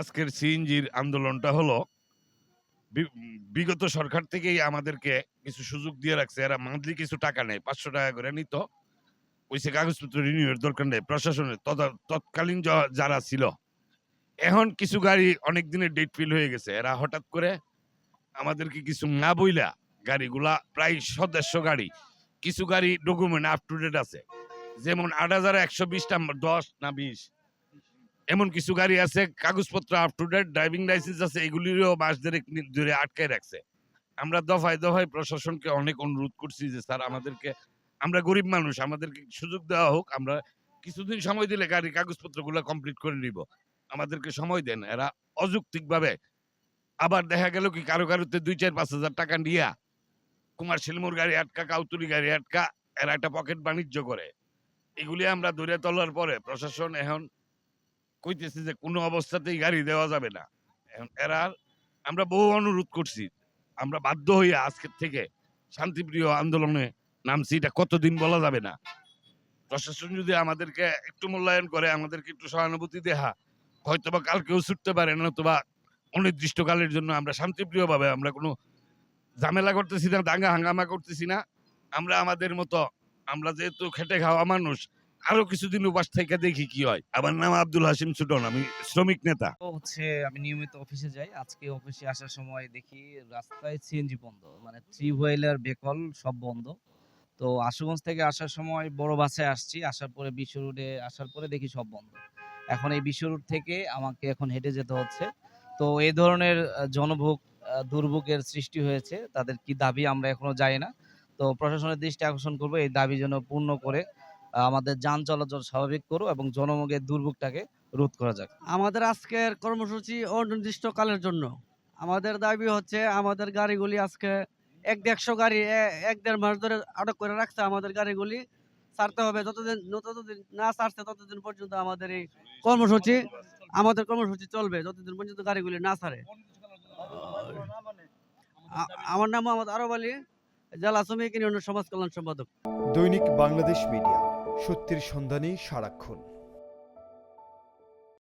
আজকের সিএনজির আন্দোলনটা হলো বিগত সরকার থেকেই আমাদেরকে কিছু সুযোগ দিয়ে রাখছে। এরা মান্থলি কিছু টাকা নেয়, ৫০০ টাকা করে নিত। কইছে কাগজপত্র রিনিউয়ের দরকার নেই। প্রশাসনের তৎকালীন যারা ছিল। এখন কিছু গাড়ি অনেক দিনের ডেট ফিল হয়ে গেছে। এরা হঠাৎ করে আমাদেরকে কিছু না বইলা গাড়িগুলা প্রায় ১০০ গাড়ি। কিছু গাড়ি ডকুমেন্ট আপ টু ডেট আছে। যেমন ৮,১২০ টা ১০ না ২০ এমন কিছু গাড়ি আছে কাগজপত্র up to date, driving licence আছে, এগুলিরও মাস দেড়েক ধরে আটকায় রাখছে। আমরা দফায় দফায় প্রশাসনকে অনেক অনুরোধ করছি যে স্যার আমাদেরকে, আমরা গরিব মানুষ, আমাদেরকে সুযোগ দেওয়া হোক, আমরা কিছুদিন সময় দিলে গাড়ির কাগজপত্রগুলো কমপ্লিট করে নিব, আমাদেরকে সময় দেন। এরা অযৌক্তিকভাবে আবার দেখা গেল কি কারো কারোতে ২-৪-৫ হাজার টাকা নিয়া কুমার শিলমোর গাড়ি আটকা, কাউতুরি গাড়ি আটকা, এরা একটা পকেট বাণিজ্য করে। এগুলি আমরা ধরে তোলার পরে প্রশাসন এখন কইতেছে যে কোনো অবস্থাতেই গাড়ি দেওয়া যাবে না। এখন আমরা বহু অনুরোধ করছি। আমরা বাধ্য হইয়া আজকের থেকে শান্তিপ্রিয় আন্দোলনে নামছি। এটা কতদিন বলা যাবে না। প্রশাসন যদি আমাদেরকে একটু মূল্যায়ন করে, আমাদেরকে একটু সহানুভূতি দেখা, হয়তোবা কালকেও ছুটতে পারে, নতুবা অনির্দিষ্টকালের জন্য আমরা শান্তিপ্রিয়ভাবে, আমরা কোনো ঝামেলা করতেছি না, দাঙ্গা হাঙ্গামা করতেছি না। আমরা আমাদের মতো, আমরা যেহেতু খেটে খাওয়া মানুষ, আরো কিছুদিন উপাস থেকে দেখি কি হয়। আমার নাম আব্দুল হাশিম সুটন, আমি শ্রমিক নেতা। আমি নিয়মিত অফিসে যাই। আজকে অফিসে আসার সময় দেখি রাস্তায় সিএনজি বন্ধ। মানে থ্রি হুইলার বেকল সব বন্ধ। তো আশুগঞ্জ থেকে আসার সময় বড় বাসে আসছি। আসার পরে বিশ্ব রোডে আসার পরে দেখি সব বন্ধ। এখন এই বিশ্ব রোড থেকে আমাকে এখন হেঁটে যেতে হচ্ছে। তো এই ধরনের দুর্ভোগের সৃষ্টি হয়েছে। তাদের কি দাবি আমরা এখনো জানি না। তো প্রশাসনের দৃষ্টি আকর্ষণ করব এই দাবি যেন পূর্ণ করে আমাদের যান চলাচল স্বাভাবিক করো এবং জনমোগের দুর্ভোগটাকে রোধ করা যাক। আমাদের আজকের কর্মসূচি অনির্দিষ্টকালের জন্য। আমাদের দাবি হচ্ছে আমাদের গাড়িগুলি আজকে ১-১৫০ গাড়ি ১-১.৫ মাস ধরে আটক করে রাখছে। আমাদের গাড়িগুলি ছাড়তে হবে। যতদিন না ছাড়ছে ততদিন পর্যন্ত আমাদের কর্মসূচি চলবে, যতদিন পর্যন্ত গাড়িগুলি না ছাড়ে। আমার নাম মোহাম্মদ আরব আলী, জেলা শ্রমিক ইউনিয়নের সমাজ কল্যাণ সম্পাদক। দৈনিক বাংলাদেশ মিডিয়া, সত্যের সন্ধানে সারাক্ষণ।